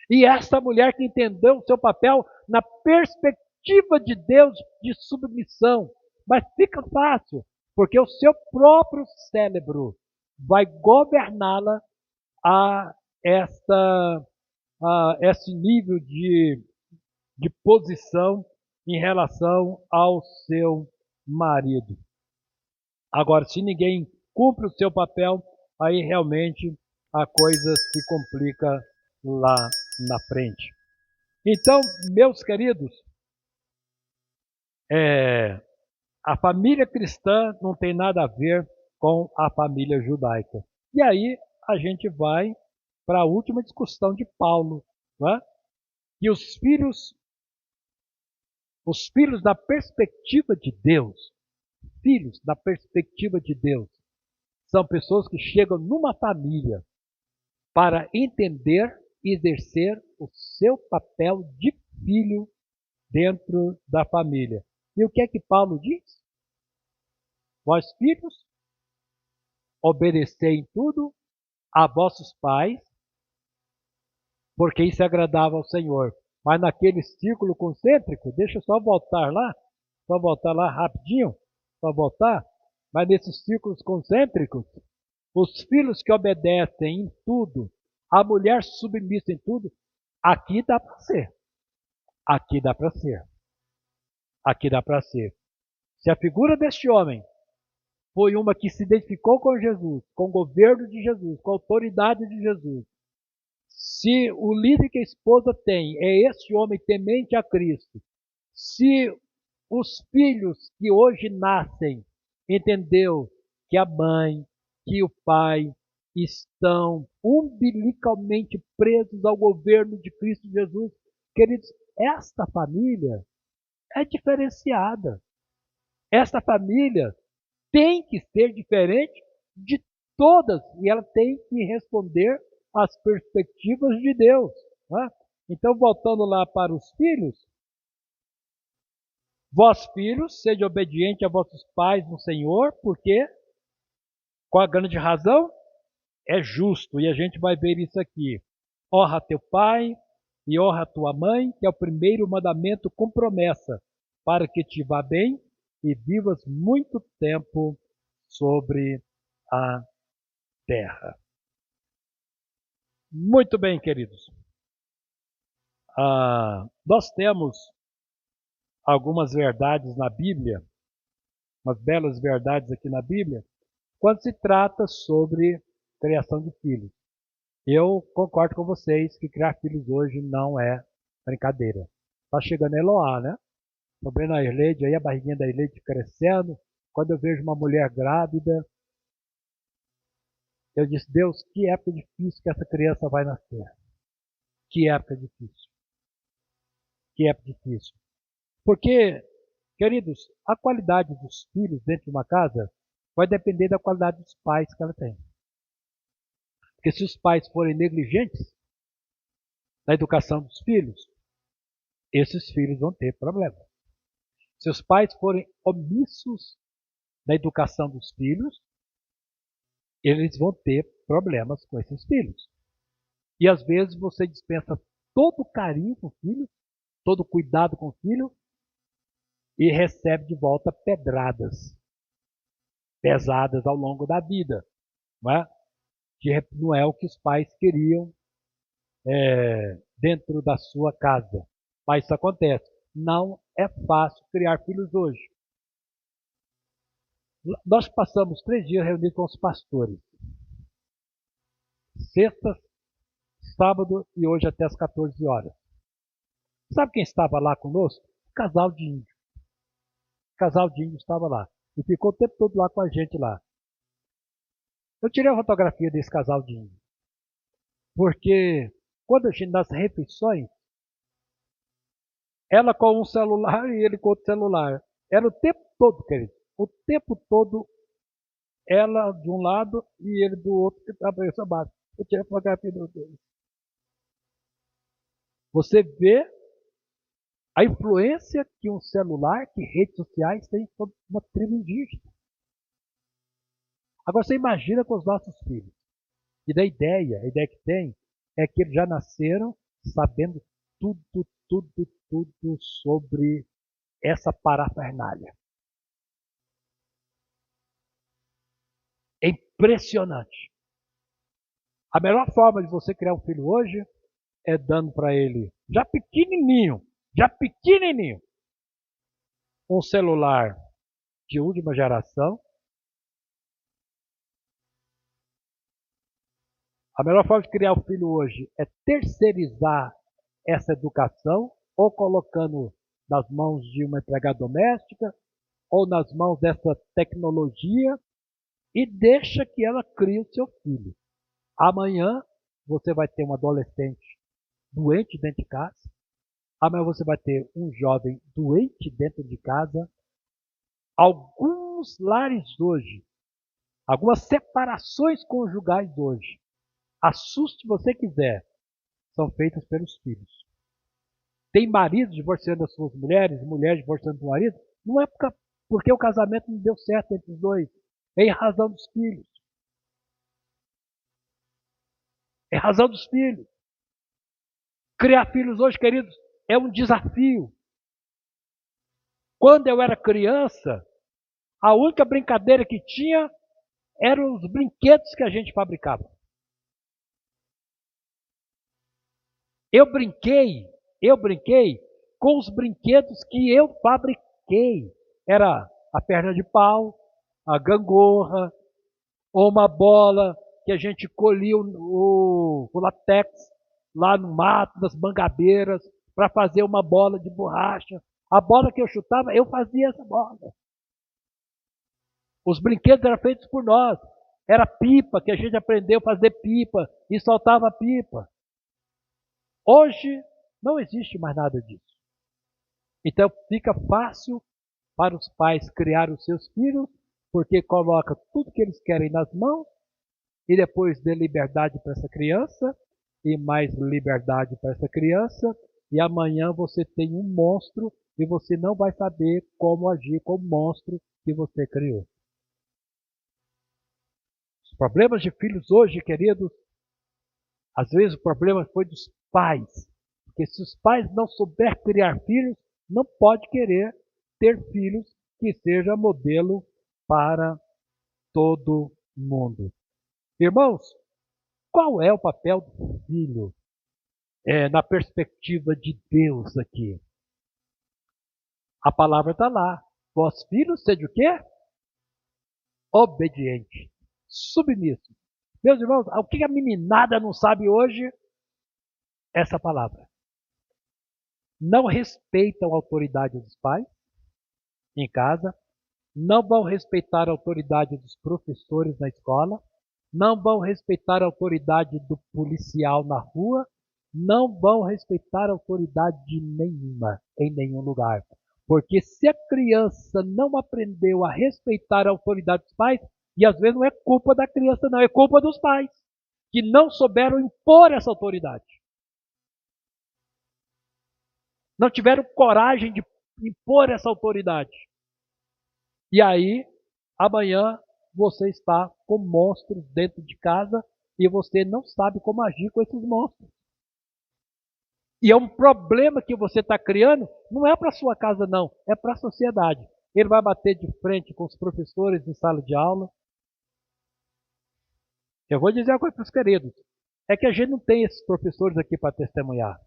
E esta mulher que entendeu o seu papel na perspectiva de Deus de submissão. Mas fica fácil, porque o seu próprio cérebro vai governá-la a esse nível de posição em relação ao seu marido. Agora, se ninguém cumpre o seu papel, aí realmente a coisa se complica lá na frente. Então, meus queridos, a família cristã não tem nada a ver com a família judaica. E aí a gente vai para a última discussão de Paulo, não é? E os filhos da perspectiva de Deus, são pessoas que chegam numa família para entender e exercer o seu papel de filho dentro da família. E o que é que Paulo diz? Vós, filhos, obedecei em tudo a vossos pais, porque isso é agradável ao Senhor. Mas naquele círculo concêntrico, deixa eu só voltar lá, só voltar lá rapidinho, só voltar, mas nesses círculos concêntricos, os filhos que obedecem em tudo, a mulher submissa em tudo, aqui dá para ser. Aqui dá para ser. Aqui dá para ser. Se a figura deste homem foi uma que se identificou com Jesus, com o governo de Jesus, com a autoridade de Jesus, se o líder que a esposa tem é esse homem temente a Cristo, se os filhos que hoje nascem entendeu que a mãe, que o pai estão umbilicalmente presos ao governo de Cristo Jesus, queridos, esta família é diferenciada. Esta família tem que ser diferente de todas e ela tem que responder às perspectivas de Deus. Não é? Então, voltando lá para os filhos, vós filhos, sede obediente a vossos pais no Senhor, porque, qual a grande razão? É justo, e a gente vai ver isso aqui. Honra teu pai e honra tua mãe, que é o primeiro mandamento com promessa, para que te vá bem e vivas muito tempo sobre a terra. Muito bem, queridos. Nós temos algumas verdades na Bíblia, umas belas verdades aqui na Bíblia, quando se trata sobre criação de filhos. Eu concordo com vocês que criar filhos hoje não é brincadeira. Está chegando a Eloá, né? Estou vendo a Irleide aí, a barriguinha da Irleide crescendo. Quando eu vejo uma mulher grávida, eu disse, Deus, que época difícil que essa criança vai nascer. Que época difícil. Que época difícil. Porque, queridos, a qualidade dos filhos dentro de uma casa vai depender da qualidade dos pais que ela tem. Porque se os pais forem negligentes na educação dos filhos, esses filhos vão ter problemas. Se os pais forem omissos na educação dos filhos, eles vão ter problemas com esses filhos. E às vezes você dispensa todo o carinho com o filho, todo o cuidado com o filho, e recebe de volta pedradas pesadas ao longo da vida. Não é? Que não é o que os pais queriam dentro da sua casa. Mas isso acontece. Não é fácil criar filhos hoje. Nós passamos 3 dias reunidos com os pastores. Sexta, sábado e hoje até as 14 horas. Sabe quem estava lá conosco? Um casal de índios. O casal de índios estava lá. E ficou o tempo todo lá com a gente lá. Eu tirei a fotografia desse casal de índios. Porque quando a gente, nas refeições, ela com um celular e ele com outro celular. Era o tempo todo, querido. O tempo todo, ela de um lado e ele do outro, que estava aí abaixo. Eu tirei a fotografia dele. Você vê a influência que um celular, que redes sociais têm sobre uma tribo indígena. Agora você imagina com os nossos filhos. E a ideia que tem, é que eles já nasceram sabendo tudo sobre essa parafernália. É impressionante. A melhor forma de você criar um filho hoje é dando para ele, já pequenininho, um celular de última geração. A melhor forma de criar um filho hoje é terceirizar essa educação, ou colocando nas mãos de uma empregada doméstica, ou nas mãos dessa tecnologia, e deixa que ela crie o seu filho. Amanhã você vai ter um adolescente doente dentro de casa. Amanhã você vai ter um jovem doente dentro de casa. Alguns lares hoje, algumas separações conjugais hoje, assuste você quiser, são feitas pelos filhos. Tem maridos divorciando das suas mulheres, mulheres divorciando do marido, não é porque o casamento não deu certo entre os dois, é em razão dos filhos. É razão dos filhos. Criar filhos hoje, queridos, é um desafio. Quando eu era criança, a única brincadeira que tinha eram os brinquedos que a gente fabricava. Eu brinquei com os brinquedos que eu fabriquei. Era a perna de pau, a gangorra, ou uma bola que a gente colhia o latex lá no mato, nas mangabeiras, para fazer uma bola de borracha. A bola que eu chutava, eu fazia essa bola. Os brinquedos eram feitos por nós. Era pipa, que a gente aprendeu a fazer pipa e soltava pipa. Hoje não existe mais nada disso. Então fica fácil para os pais criar os seus filhos, porque coloca tudo que eles querem nas mãos e depois dê liberdade para essa criança e mais liberdade para essa criança e amanhã você tem um monstro e você não vai saber como agir com o monstro que você criou. Os problemas de filhos hoje, queridos, às vezes o problema foi dos pais. Porque se os pais não souberem criar filhos, não pode querer ter filhos que seja modelo para todo mundo. Irmãos, qual é o papel do filho na perspectiva de Deus aqui? A palavra está lá. Vós filhos, sede o quê? Obediente, submisso. Meus irmãos, o que a meninada não sabe hoje? Essa palavra. Não respeitam a autoridade dos pais em casa, não vão respeitar a autoridade dos professores na escola, não vão respeitar a autoridade do policial na rua, não vão respeitar a autoridade nenhuma em nenhum lugar. Porque se a criança não aprendeu a respeitar a autoridade dos pais, e às vezes não é culpa da criança, não, é culpa dos pais, que não souberam impor essa autoridade. Não tiveram coragem de impor essa autoridade. E aí, amanhã, você está com monstros dentro de casa e você não sabe como agir com esses monstros. E é um problema que você está criando, não é para a sua casa não, é para a sociedade. Ele vai bater de frente com os professores em sala de aula. Eu vou dizer uma coisa para os queridos, é que a gente não tem esses professores aqui para testemunhar.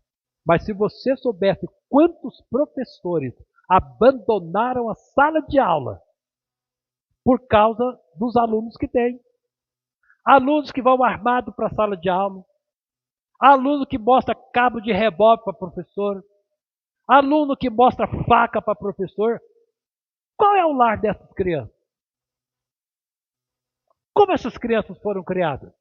Mas se você soubesse quantos professores abandonaram a sala de aula por causa dos alunos que tem. Alunos que vão armados para a sala de aula. Aluno que mostra cabo de revólver para professor. Aluno que mostra faca para professor. Qual é o lar dessas crianças? Como essas crianças foram criadas?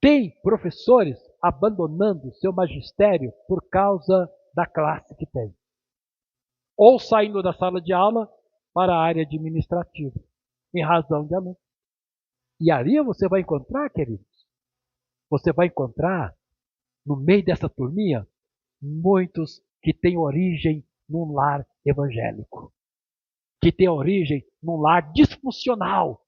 Tem professores abandonando seu magistério por causa da classe que tem. Ou saindo da sala de aula para a área administrativa, em razão de aluno. E ali você vai encontrar, queridos, você vai encontrar, no meio dessa turminha, muitos que têm origem num lar evangélico, que têm origem num lar disfuncional,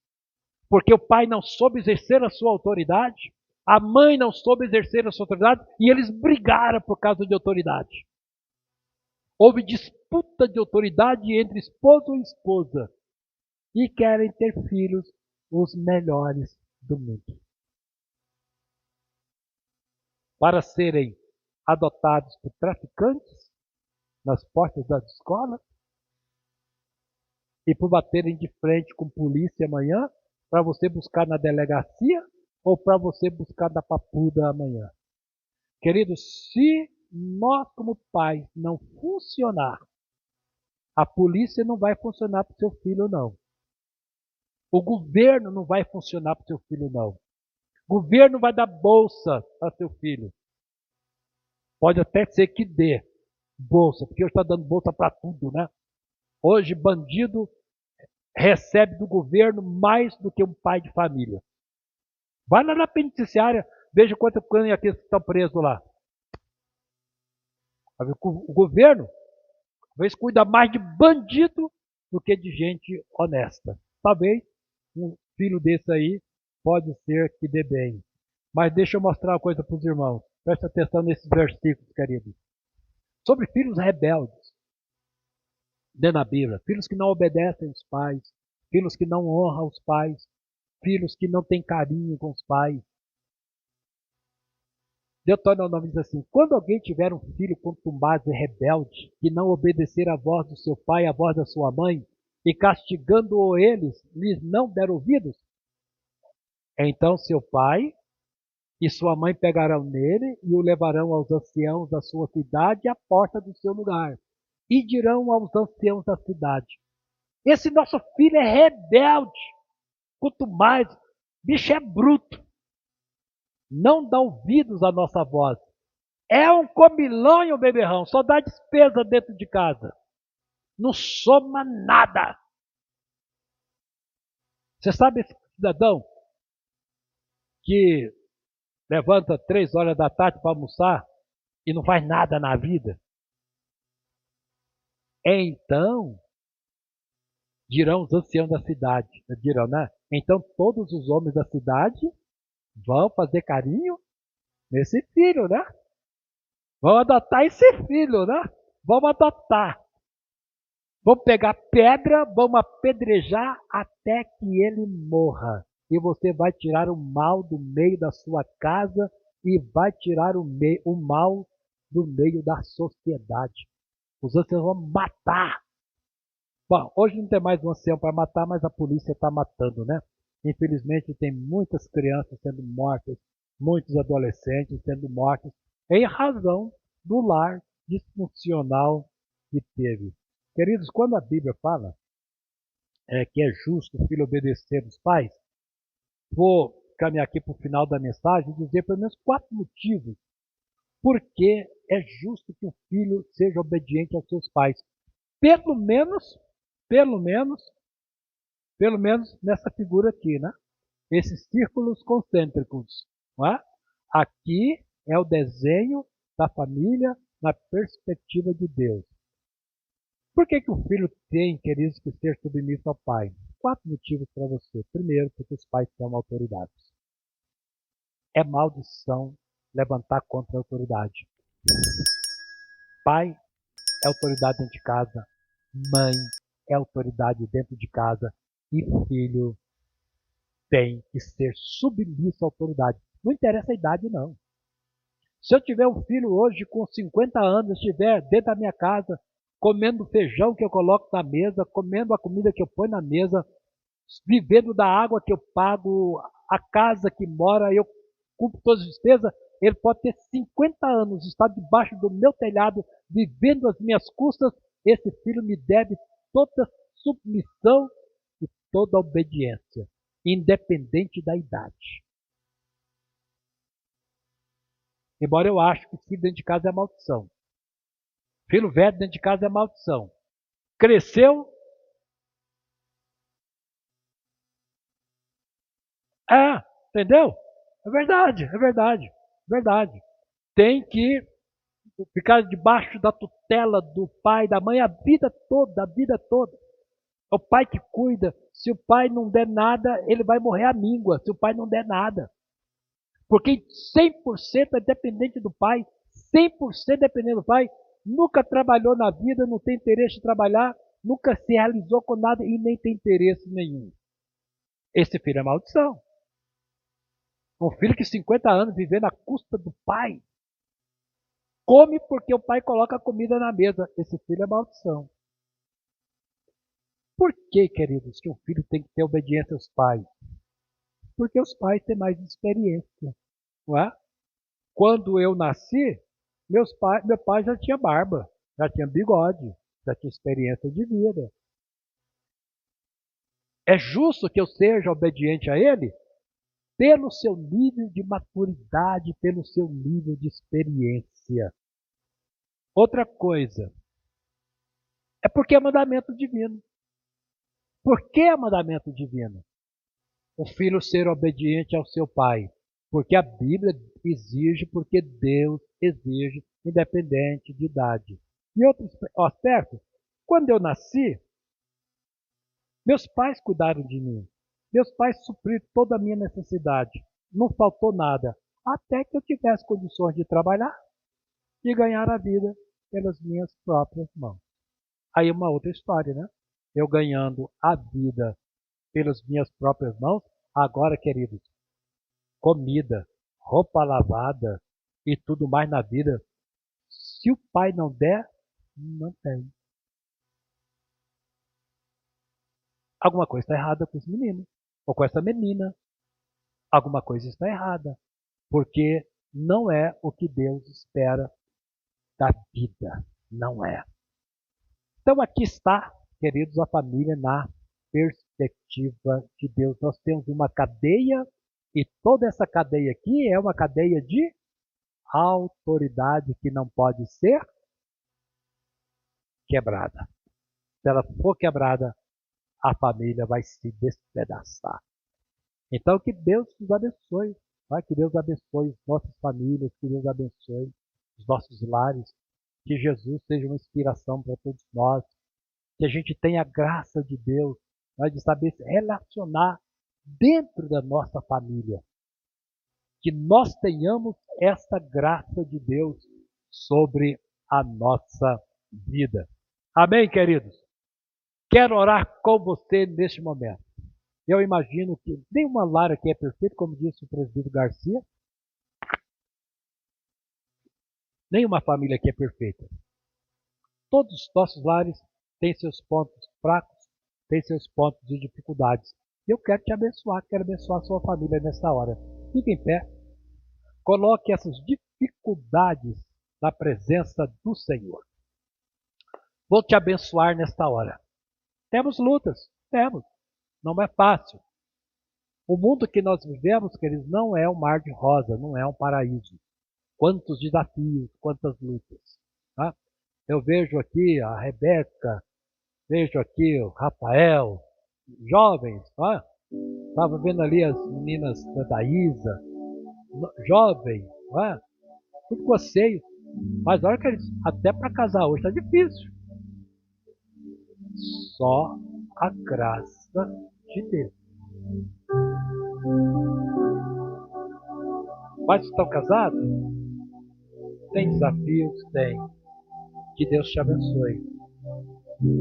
porque o pai não soube exercer a sua autoridade, a mãe não soube exercer a sua autoridade, e eles brigaram por causa de autoridade. Houve disputa de autoridade entre esposo e esposa, e querem ter filhos os melhores do mundo. Para serem adotados por traficantes nas portas das escolas e por baterem de frente com polícia amanhã para você buscar na delegacia ou para você buscar na papuda amanhã. Queridos, se nós como pais não funcionar, a polícia não vai funcionar para o seu filho não. O governo não vai funcionar para o seu filho não. O governo vai dar bolsa para seu filho. Pode até ser que dê bolsa, porque hoje está dando bolsa para tudo, né? Hoje, bandido recebe do governo mais do que um pai de família. Vai lá na penitenciária, veja quantos aqueles que estão presos lá. O governo, talvez, cuida mais de bandido do que de gente honesta. Talvez um filho desse aí pode ser que dê bem. Mas deixa eu mostrar uma coisa para os irmãos. Presta atenção nesses versículos, queridos. sobre filhos rebeldes, dentro da Bíblia. Filhos que não obedecem aos pais, filhos que não honram os pais, filhos que não têm carinho com os pais. Deuteronômio diz assim: quando alguém tiver um filho contumaz e rebelde, que não obedecer à voz do seu pai, à voz da sua mãe, e castigando-o eles, lhes não der ouvidos, então seu pai e sua mãe pegarão nele e o levarão aos anciãos da sua cidade à porta do seu lugar, e dirão aos anciãos da cidade: esse nosso filho é rebelde, quanto mais, bicho é bruto, não dá ouvidos à nossa voz. É um comilão e um beberrão, só dá despesa dentro de casa. Não soma nada. Você sabe esse cidadão que levanta 3 horas da tarde para almoçar e não faz nada na vida? Então, dirão os anciãos da cidade, dirão, né? Então todos os homens da cidade vão fazer carinho nesse filho, né? Vão adotar esse filho, né? Vamos adotar. Vamos pegar pedra, vamos apedrejar até que ele morra. E você vai tirar o mal do meio da sua casa e vai tirar o mal do meio da sociedade. Os anciãos vão matar. Bom, hoje não tem mais um ancião para matar, mas a polícia está matando, né? Infelizmente tem muitas crianças sendo mortas, muitos adolescentes sendo mortos, em razão do lar disfuncional que teve. Queridos, quando a Bíblia fala que é justo o filho obedecer aos pais, vou caminhar aqui para o final da mensagem e dizer pelo menos 4 motivos por que é justo que o filho seja obediente aos seus pais. Pelo menos nessa figura aqui, né? Esses círculos concêntricos. Não é? Aqui é o desenho da família na perspectiva de Deus. Por que o filho tem, queridos, que ser submisso ao pai? 4 motivos para você. Primeiro, porque os pais são autoridades. É maldição levantar contra a autoridade. Pai é autoridade dentro de casa. Mãe é autoridade dentro de casa. E filho tem que ser submisso à autoridade. Não interessa a idade, não. Se eu tiver um filho hoje com 50 anos, estiver dentro da minha casa, comendo o feijão que eu coloco na mesa, comendo a comida que eu ponho na mesa, vivendo da água que eu pago, a casa que mora, eu cumpro todas as despesas, ele pode ter 50 anos, estar debaixo do meu telhado, vivendo às minhas custas, esse filho me deve toda submissão e toda obediência, independente da idade. Embora eu ache que filho dentro de casa é maldição. Filho velho dentro de casa é maldição. Cresceu. Entendeu? É verdade, é verdade, verdade. Tem que ficar debaixo da tutela do pai, da mãe a vida toda, a vida toda. É o pai que cuida. Se o pai não der nada, ele vai morrer à míngua, se o pai não der nada. Porque 100% é dependente do pai, 100% dependente do pai, nunca trabalhou na vida, não tem interesse em trabalhar, nunca se realizou com nada e nem tem interesse nenhum. Esse filho é maldição. Um filho que 50 anos vivendo à custa do pai, come porque o pai coloca a comida na mesa. Esse filho é maldição. Por que, queridos, que um filho tem que ter obediência aos pais? Porque os pais têm mais experiência, não é? Quando eu nasci, meu pai já tinha barba, já tinha bigode, já tinha experiência de vida. É justo que eu seja obediente a ele pelo seu nível de maturidade, pelo seu nível de experiência. Outra coisa, é porque é mandamento divino. Por que é mandamento divino? O filho ser obediente ao seu pai. Porque a Bíblia exige, porque Deus exige, independente de idade. E outro aspecto, quando eu nasci, meus pais cuidaram de mim. Meus pais supriram toda a minha necessidade. Não faltou nada. Até que eu tivesse condições de trabalhar e ganhar a vida. pelas minhas próprias mãos. Aí uma outra história, né? Eu ganhando a vida pelas minhas próprias mãos, agora, queridos, comida, roupa lavada e tudo mais na vida, se o pai não der, não tem. Alguma coisa está errada com esse menino, ou com essa menina. Alguma coisa está errada, porque não é o que Deus espera da vida. Não é. Então aqui está, queridos, a família na perspectiva de Deus. Nós temos uma cadeia e toda essa cadeia aqui é uma cadeia de autoridade que não pode ser quebrada. Se ela for quebrada, a família vai se despedaçar. Então que Deus nos abençoe. Vai, que Deus abençoe as nossas famílias, que Deus abençoe os nossos lares, que Jesus seja uma inspiração para todos nós, que a gente tenha a graça de Deus, né, de saber se relacionar dentro da nossa família, que nós tenhamos essa graça de Deus sobre a nossa vida. Amém, queridos? Quero orar com você neste momento. Eu imagino que nenhuma lar aqui é perfeita, como disse o presbítero Garcia. Nenhuma família aqui é perfeita. Todos os nossos lares têm seus pontos fracos, têm seus pontos de dificuldades. E eu quero te abençoar, quero abençoar a sua família nessa hora. Fique em pé. Coloque essas dificuldades na presença do Senhor. Vou te abençoar nesta hora. Temos lutas? Temos. Não é fácil. O mundo que nós vivemos, queridos, não é um mar de rosa, não é um paraíso. Quantos desafios, quantas lutas. Tá? Eu vejo aqui a Rebeca, vejo aqui o Rafael, jovens, tá? Estava vendo ali as meninas da Isa, jovem, tá? Tudo coceio. Mas olha que eles, até para casar hoje está difícil. Só a graça de Deus. Mas estão casados? Tem desafios? Tem. Que Deus te abençoe.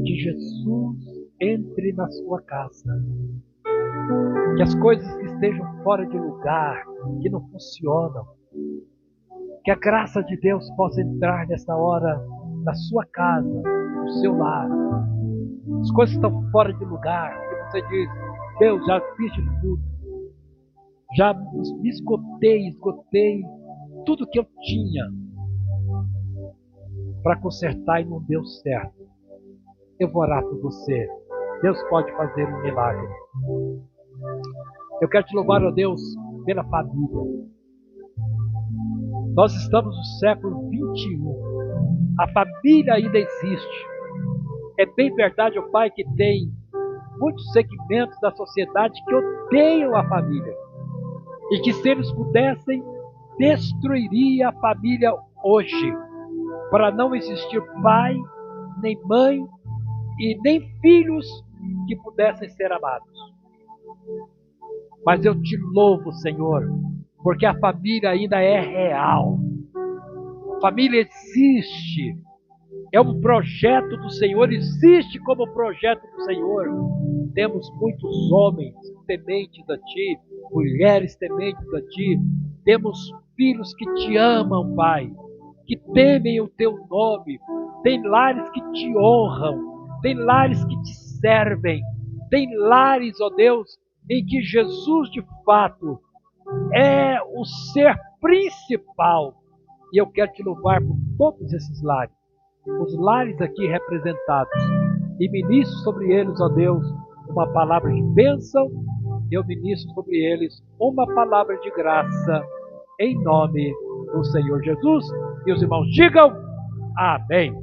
Que Jesus entre na sua casa. Que as coisas que estejam fora de lugar, que não funcionam, que a graça de Deus possa entrar nessa hora na sua casa, no seu lar. As coisas estão fora de lugar, que você diz, Deus, já fiz de tudo. Já me esgotei tudo que eu tinha para consertar e não deu certo. Eu vou orar por você. Deus pode fazer um milagre. Eu quero te louvar, ó Deus, pela família. Nós estamos no século 21. A família ainda existe. É bem verdade, ó Pai, que tem muitos segmentos da sociedade que odeiam a família. E que se eles pudessem, destruiria a família hoje. Para não existir pai, nem mãe e nem filhos que pudessem ser amados. Mas eu te louvo, Senhor, porque a família ainda é real. A família existe. É um projeto do Senhor, existe como projeto do Senhor. Temos muitos homens tementes a Ti, mulheres tementes a Ti. Temos filhos que Te amam, Pai, que temem o Teu nome. Tem lares que Te honram, tem lares que Te servem. Tem lares, ó Deus, em que Jesus de fato é o ser principal. E eu quero Te louvar por todos esses lares. Os lares aqui representados, e ministro sobre eles, ó Deus, uma palavra de bênção, eu ministro sobre eles uma palavra de graça, em nome do Senhor Jesus. E os irmãos digam amém.